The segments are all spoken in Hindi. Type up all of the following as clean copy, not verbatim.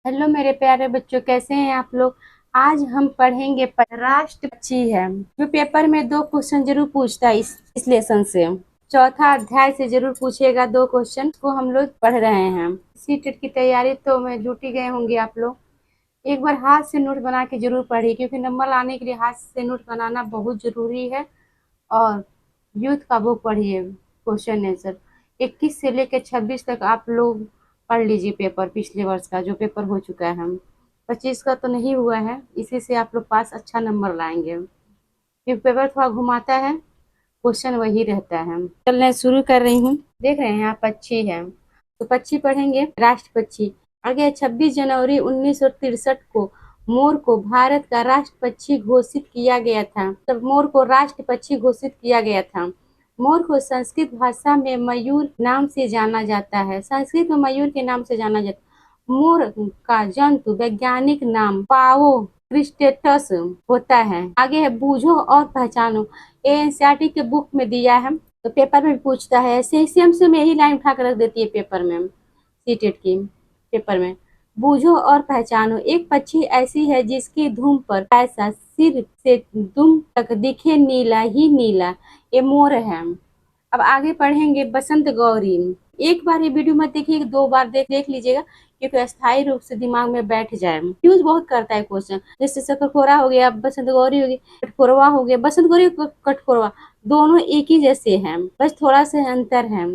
हेलो मेरे प्यारे बच्चों, कैसे हैं आप लोग। आज हम पढ़ेंगे राष्ट्र पक्षी है, जो पेपर में दो क्वेश्चन जरूर पूछता है इस लेसन से। चौथा अध्याय से जरूर पूछेगा दो क्वेश्चन को हम लोग पढ़ रहे हैं। सीटेट की तैयारी तो में जुटी गए होंगे आप लोग। एक बार हाथ से नोट बना के जरूर पढ़िए, क्योंकि नंबर लाने के लिए हाथ से नोट बनाना बहुत जरूरी है। और यूथ का बुक पढ़िए, क्वेश्चन आंसर 21 से लेकर 26 तक आप लोग पढ़ लीजिए पेपर, पिछले वर्ष का जो पेपर हो चुका है। हम 25 का तो नहीं हुआ है, इसी से आप लोग पास अच्छा नंबर लाएंगे, क्योंकि पेपर थोड़ा घुमाता है, क्वेश्चन वही रहता है। चलने शुरू कर रही हूँ। देख रहे हैं यहाँ पक्षी है, तो पक्षी पढ़ेंगे राष्ट्र पक्षी। आगे 26 जनवरी 1963 को मोर को भारत का राष्ट्र पक्षी घोषित किया गया था। तब मोर को राष्ट्र पक्षी घोषित किया गया था। मोर को संस्कृत भाषा में मयूर नाम से जाना जाता है। संस्कृत में मयूर के नाम से जाना जाता है। मोर का जंतु वैज्ञानिक नाम पाओ क्रिस्टेटस होता है। आगे है बूझो और पहचानो। ये एनसीईआरटी के बुक में दिया है, तो पेपर में भी पूछता है। ऐसे सेम सेम यही लाइन उठा कर रख देती है पेपर में, सीटेट की पेपर में। बूझो और पहचानो। एक पक्षी ऐसी है जिसकी धूम पर ऐसा सिर से दुम तक दिखे नीला ही नीला, ये मोर है। अब आगे पढ़ेंगे बसंत गौरी। एक बार ये वीडियो मत देखिए, दो बार देख लीजिएगा, क्योंकि अस्थायी रूप से दिमाग में बैठ जाए। यूज बहुत करता है क्वेश्चन, जैसे शकरखोरा हो गया, बसंत गौरी हो गई, कटकोरवा हो गया। बसंत गौरी कटकोरवा दोनों एक ही जैसे हैं, बस थोड़ा सा अंतर है।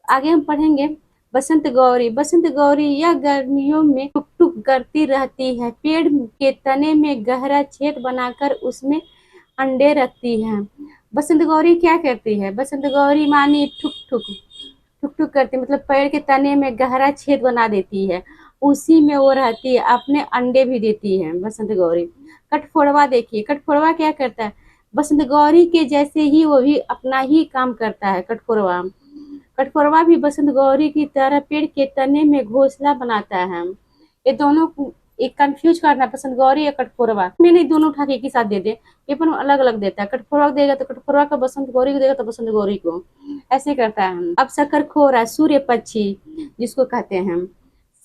आगे हम पढ़ेंगे बसंत गौरी। बसंत गौरी यह गर्मियों में टुक टुक करती रहती है। पेड़ के तने में गहरा छेद बनाकर उसमें अंडे रखती है। बसंत गौरी क्या करती है? बसंत गौरी मानी ठुक ठुक ठुक ठुक करती, मतलब पेड़ के तने में गहरा छेद बना देती है, उसी में वो रहती है, अपने अंडे भी देती है बसंत गौरी। कठफोड़वा देखिए, कठफोड़वा क्या करता है? बसंत गौरी के जैसे ही वो भी अपना ही काम करता है। कठफोड़वा कठफोड़वा भी बसंत गौरी की तरह पेड़ के तने में घोंसला बनाता है। ये दोनों एक कंफ्यूज करना, बसंत गौरी या कठफोड़वा में नहीं, दोनों उठा के एक ही साथ दे दे, पेपर में अलग अलग देता है। कठफोड़वा देगा तो कठफोड़वा का, बसंत गौरी को देगा तो बसंत गौरी को, ऐसे करता है। अब शकरखोरा सूर्य पक्षी जिसको कहते हैं।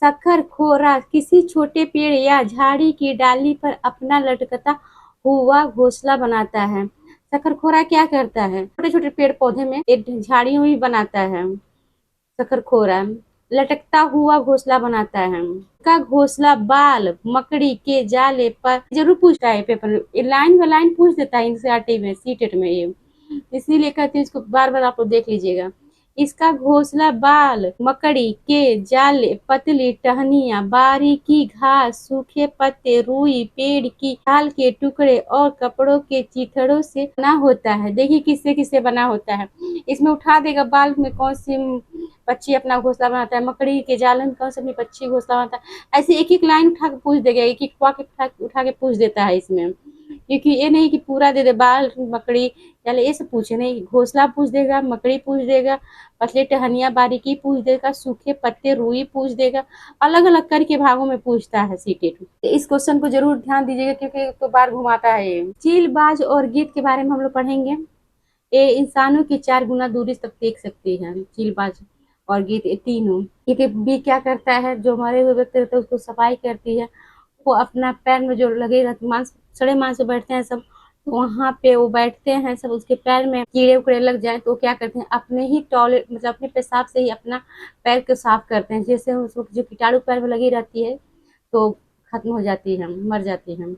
शकरखोरा किसी छोटे पेड़ या झाड़ी की डाली पर अपना लटकता हुआ घोंसला बनाता है। शकरखोरा क्या करता है? छोटे छोटे पेड़ पौधे में एक झाड़ियों में बनाता है। शकरखोरा लटकता हुआ घोंसला बनाता है। का घोंसला बाल मकड़ी के जाले पर जरूर पूछता है पेपर में, लाइन बाय लाइन पूछ देता है एनसीईआरटी में, सीटेट में। ये इसीलिए कहती हूँ, इसको बार बार आप लोग देख लीजिएगा। इसका घोंसला बाल मकड़ी के जाले, पतली टहनियाँ, बारीकी घास, सूखे पत्ते, रुई, पेड़ की छाल के टुकड़े और कपड़ों के चिथड़ों से बना होता है। देखिए किससे किससे बना होता है। इसमें उठा देगा बाल में कौन सी पक्षी अपना घोंसला बनाता है, मकड़ी के जाल में कौन सा अपनी पक्षी घोंसला बनाता है। ऐसे एक एक लाइन उठा के पूछ देगा, एक एक उठा के पूछ देता है इसमें, क्योंकि ये नहीं कि पूरा दे दे, बाल मकड़ी जाले ये सब पूछे नहीं। घोंसला पूछ देगा, मकड़ी पूछ देगा, पतले टहनियाँ, बारीकी पूछ देगा, सूखे पत्ते, रुई पूछ देगा, अलग अलग करके भागों में पूछता है सीटेट। इस क्वेश्चन को जरूर ध्यान दीजिएगा, क्योंकि तो बार घुमाता है ये। चील, बाज और गीत के बारे में हम लोग पढ़ेंगे। ये इंसानों की 4 गुना दूरी तक देख सकती है, चील, बाज और गीत, ये तीनों। क्योंकि बी क्या करता है, जो मरे हुए व्यक्ति रहते हैं उसको सफाई करती है। वो अपना पैर में जो लगे रहते मांस, सड़े मांस पे बैठते हैं सब, तो वहाँ पे वो बैठते हैं सब, उसके पैर में कीड़े उकड़े लग जाए तो क्या करते हैं, अपने ही टॉयलेट मतलब अपने पेशाब से ही अपना पैर को साफ करते हैं, जैसे उसको जो कीटाणु पैर में लगी रहती है तो खत्म हो जाती है, मर जाती है।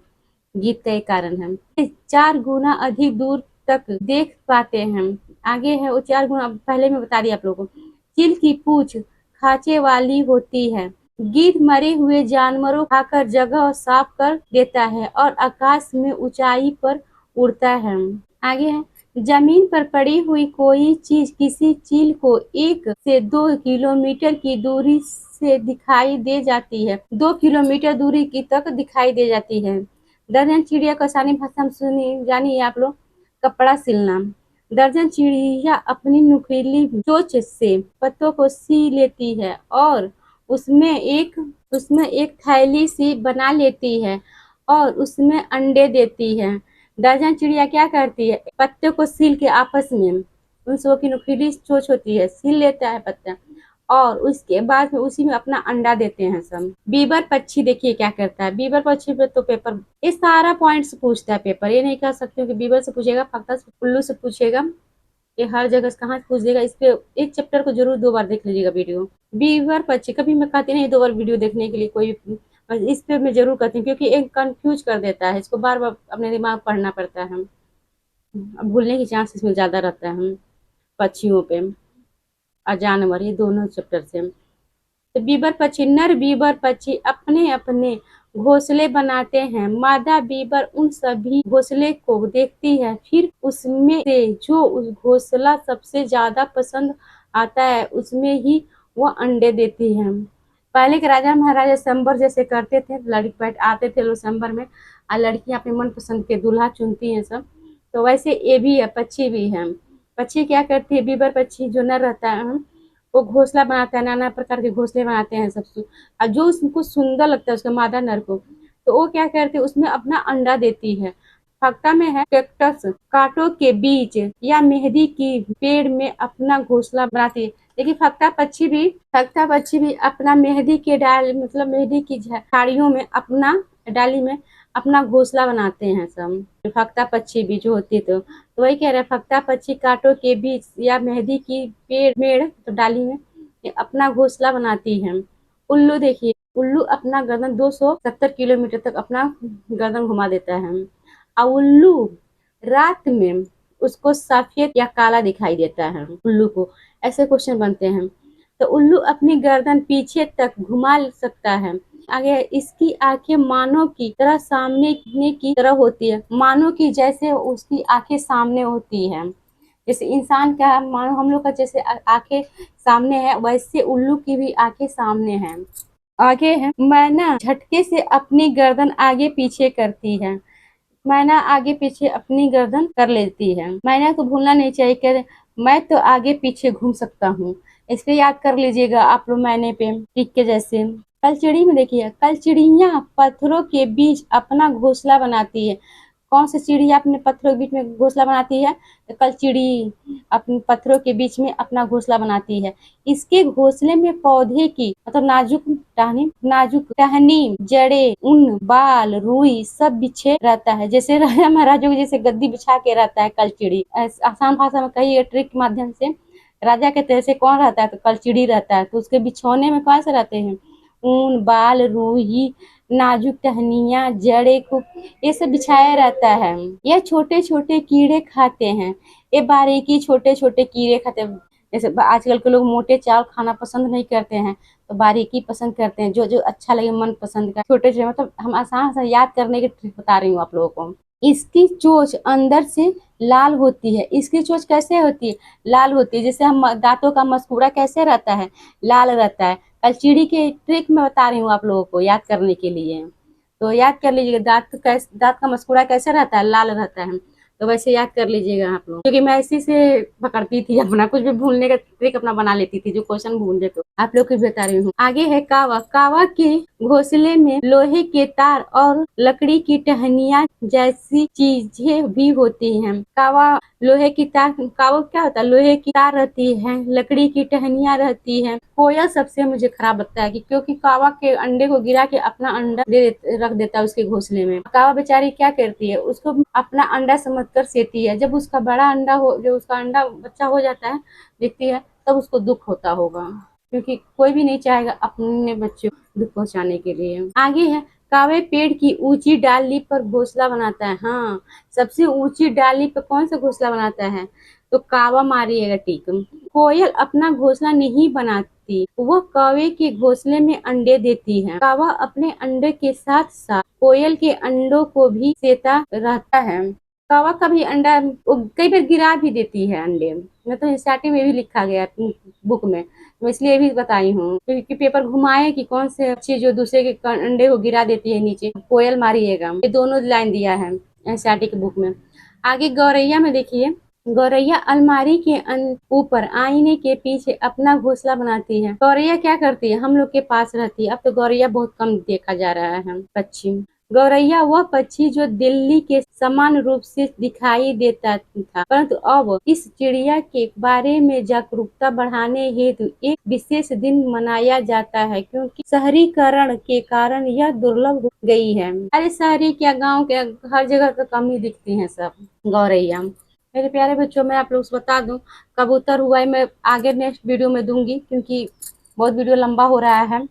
गीत का एक कारण है। 4 गुना अधिक दूर तक देख पाते हैं। आगे है वो 4 गुना, पहले में बता दिया आप लोगों को। चील की पूंछ खांचे वाली होती है। गिद्ध मरे हुए जानवरों खाकर जगह साफ कर देता है और आकाश में ऊंचाई पर उड़ता है। आगे है, जमीन पर पड़ी हुई कोई चीज किसी चील को 1 से 2 किलोमीटर की दूरी से दिखाई दे जाती है। 2 किलोमीटर दूरी की तक दिखाई दे जाती है। दर्जन चिड़िया को आसानी भाषा में सुनी जानिए आप लोग। कपड़ा सिलना। दर्जन चिड़िया अपनी नुकीली चोंच से पत्तों को सी लेती है और उसमें एक थैली सी बना लेती है और उसमें अंडे देती है। दर्जन चिड़िया क्या करती है, पत्ते को सील के आपस में, उन सबों की नुकीली चोंच होती है, सील लेता है पत्ता और उसके बाद में उसी में अपना अंडा देते हैं सब। बीबर पक्षी देखिए क्या करता है। बीबर पक्षी पे तो पेपर ये सारा पॉइंट्स पूछता है पेपर, ये नहीं कह सकते हो कि बीबर से पूछेगा, फक्ता से, उल्लू से पूछेगा, ये हर जगह से कहाँ से पूछ देगा। इस पे एक चैप्टर को जरूर 2 बार देख लीजिएगा वीडियो। बीबर पक्षी कभी मैं कहती नहीं 2 बार वीडियो देखने के लिए कोई, इस पे मैं जरूर कहती हूँ क्योंकि एक कंफ्यूज कर देता है, इसको बार बार अपने दिमाग पढ़ना पड़ता है, अब भूलने की चांस इसमें ज्यादा रहता है पक्षियों पे और जानवर, ये दोनों चैप्टर से। तो बीबर पक्षी, नर बीबर पक्षी अपने अपने घोंसले बनाते हैं। मादा बीबर उन सभी घोंसले को देखती है, फिर उसमें से जो उस घोंसला सबसे ज्यादा पसंद आता है उसमें ही वह अंडे देती है। पहले के राजा महाराजा संबर जैसे करते थे, लड़की बैठ आते थे लोग संबर में और लड़कियां अपने मनपसंद के दूल्हा चुनती हैं सब, तो वैसे ये भी है, पक्षी भी है। पक्षी क्या करती है, बीबर पक्षी जो नर रहता है वो घोंसला बनाता है, नाना प्रकार के घोंसले बनाते हैं सब, और जो उसको सुंदर लगता है उसका मादा नर को, तो वो क्या करते हैं उसमें अपना अंडा देती है। फक्ता में है, कैक्टस कांटों के बीच या मेहंदी की पेड़ में अपना घोंसला बनाती है। देखिए फक्ता पक्षी भी अपना मेहंदी के डाल मतलब मेहंदी की झाड़ियों में अपना डाली में अपना घोंसला बनाते हैं सब। फक्ता पक्षी भी जो होती है तो वही कह रहे हैं, फक्ता पक्षी कांटों के बीच या मेहंदी की पेड़ तो डाली में अपना घोंसला बनाती है। उल्लू देखिए, उल्लू अपना गर्दन 270 किलोमीटर तक अपना गर्दन घुमा देता है, और उल्लू रात में उसको सफेद या काला दिखाई देता है उल्लू को। ऐसे क्वेश्चन बनते हैं। तो उल्लू अपनी गर्दन पीछे तक घुमा सकता है। आगे, इसकी आंखें मानो की तरह सामने की तरह होती है, मानो की जैसे उसकी आंखें सामने होती है। जैसे इंसान का मानो हम लोग का जैसे आंखें सामने है, वैसे उल्लू की भी आंखें सामने हैं। आगे है, मैना झटके से अपनी गर्दन आगे पीछे करती है। मैना आगे पीछे अपनी गर्दन कर लेती है। मैना को भूलना नहीं चाहिए कि मैं तो आगे पीछे घूम सकता हूँ, इसलिए याद कर लीजिएगा आप लोग मैने पे टिक के जैसे। कलचिड़ी में देखिए, कलचिड़ियाँ पत्थरों के बीच अपना घोंसला बनाती है। कौन सी चिड़ी अपने पत्थरों के बीच में घोंसला बनाती है, तो कलचिड़ी अपने पत्थरों के बीच में अपना घोंसला बनाती है। इसके घोंसले में पौधे की मतलब नाजुक टहनी, जड़े, ऊन, बाल, रुई सब बिछे रहता है। जैसे राजा महाराजों को जैसे गद्दी बिछा के रहता है कलचिड़ी, आसान भाषा में कही ट्रिक के माध्यम से राजा के तरह से कौन रहता है, तो कलचिड़ी रहता है। तो उसके बिछौने में कौन से रहते हैं, ऊन, बाल, रुई, नाजुक टहनियाँ, जड़े को ये सब बिछाया रहता है। यह छोटे छोटे कीड़े खाते हैं, ये बारीकी छोटे छोटे कीड़े खाते हैं। जैसे आजकल के लोग मोटे चावल खाना पसंद नहीं करते हैं, तो बारीकी पसंद करते हैं, जो जो अच्छा लगे मन पसंद का छोटे छोटे, मतलब हम आसान से याद करने की ट्रिक बता रही हूँ आप लोगों को। इसकी चोंच अंदर से लाल होती है। इसकी चोंच कैसे होती है, लाल होती है। जैसे हम दांतों का मस्कूरा कैसे रहता है, लाल रहता है। कलचीड़ी के ट्रिक में बता रही हूँ आप लोगों को याद करने के लिए, तो याद कर लीजिएगा। दांत का मस्कूरा कैसे रहता है, लाल रहता है, तो वैसे याद कर लीजिएगा आप लोग। क्योंकि मैं इसी से पकड़ती थी, अपना कुछ भी भूलने का ट्रिक अपना बना लेती थी, जो क्वेश्चन भूल जाए तो आप लोग को भी बता रही हूँ। आगे है कावा। कावा के घोंसले में लोहे के तार और लकड़ी की टहनियाँ जैसी चीजें भी होती हैं। कावा लोहे की तार, कावा क्या होता है, लोहे की तार रहती है, लकड़ी की टहनियाँ रहती है। कोयल सबसे मुझे खराब लगता है कि क्योंकि कावा के अंडे को गिरा के अपना अंडा रख देता है उसके घोंसले में। कावा बेचारी क्या करती है, उसको अपना अंडा समझकर सेती है। जब उसका बड़ा अंडा हो, जो उसका अंडा बच्चा हो जाता है देखती है, तब उसको दुख होता होगा, क्योंकि कोई भी नहीं चाहेगा अपने बच्चे को दुख पहुंचाने के लिए। आगे है, कावे पेड़ की ऊंची डाली पर घोंसला बनाता है। हाँ, सबसे ऊंची डाली पर कौन सा घोंसला बनाता है, तो कावा मारिएगा टिक। कोयल अपना घोंसला नहीं बनाती, वह कौवे के घोंसले में अंडे देती है। कावा अपने अंडे के साथ साथ कोयल के अंडों को भी सेता रहता है। कौवा का भी अंडा कई बार गिरा भी देती है अंडे, मतलब स्टार्टिंग में भी लिखा गया बुक में, तो इसलिए भी बताई हूँ क्योंकि पेपर घुमाए कि कौन से अच्छी जो दूसरे के अंडे को गिरा देती है नीचे, कोयल मारिएगा। ये दोनों लाइन दिया है एनसीईआरटी की बुक में। आगे गौरैया में देखिए, गौरैया अलमारी के ऊपर आईने के पीछे अपना घोंसला बनाती है। गौरैया क्या करती है, हम लोग के पास रहती है। अब तो गौरैया बहुत कम देखा जा रहा है पक्षी। गौरैया वह पक्षी जो दिल्ली के समान रूप से दिखाई देता था, परंतु अब इस चिड़िया के बारे में जागरूकता बढ़ाने हेतु एक विशेष दिन मनाया जाता है, क्योंकि शहरीकरण के कारण यह दुर्लभ हो गई है। अरे शहरी क्या, गांव के हर जगह तो कम ही दिखती हैं सब गौरैया। मेरे प्यारे बच्चों, मैं आप लोग को बता दूं, कबूतर हुआ है मैं आगे नेक्स्ट वीडियो में दूंगी, क्योंकि बहुत वीडियो लंबा हो रहा है।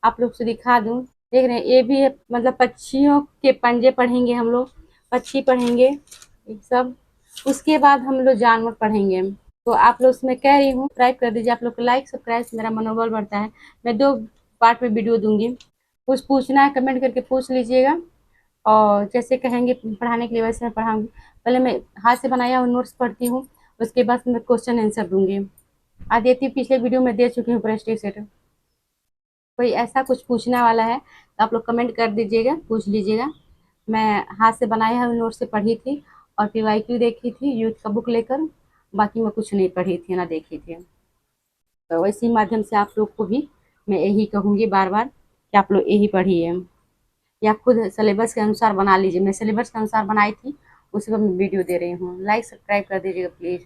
आप लोग से दिखा दूं, देख रहे हैं ये भी है, मतलब पक्षियों के पंजे पढ़ेंगे हम लोग, पक्षी पढ़ेंगे सब। उसके बाद हम लोग जानवर पढ़ेंगे। तो आप लोग से मैं कह रही हूँ सब्सक्राइब कर दीजिए। आप लोग को लाइक सब्सक्राइब से मेरा मनोबल बढ़ता है। मैं 2 पार्ट में वीडियो दूंगी। कुछ पूछना है कमेंट करके पूछ लीजिएगा, और जैसे कहेंगे पढ़ाने के लिए वैसे मैं पढ़ाऊंगी। पहले मैं हाथ से बनाया हुआ नोट्स पढ़ती हूँ, उसके बाद मैं क्वेश्चन आंसर दूंगी। आदित्य पिछले वीडियो में दे चुकी हूँ प्रेस्टीज सेट। कोई ऐसा कुछ पूछने वाला है तो आप लोग कमेंट कर दीजिएगा, पूछ लीजिएगा। मैं हाथ से बनाया हुआ नोट से पढ़ी थी, और PYQ देखी थी यूथ का बुक लेकर। बाकी मैं कुछ नहीं पढ़ी थी ना देखी थी। तो इसी माध्यम से आप लोग को भी मैं यही कहूँगी बार बार कि आप लोग यही पढ़िए, या खुद सिलेबस के अनुसार बना लीजिए। मैं सिलेबस के अनुसार बनाई थी, उसी पर मैं वीडियो दे रही हूँ। लाइक सब्सक्राइब कर दीजिएगा प्लीज़।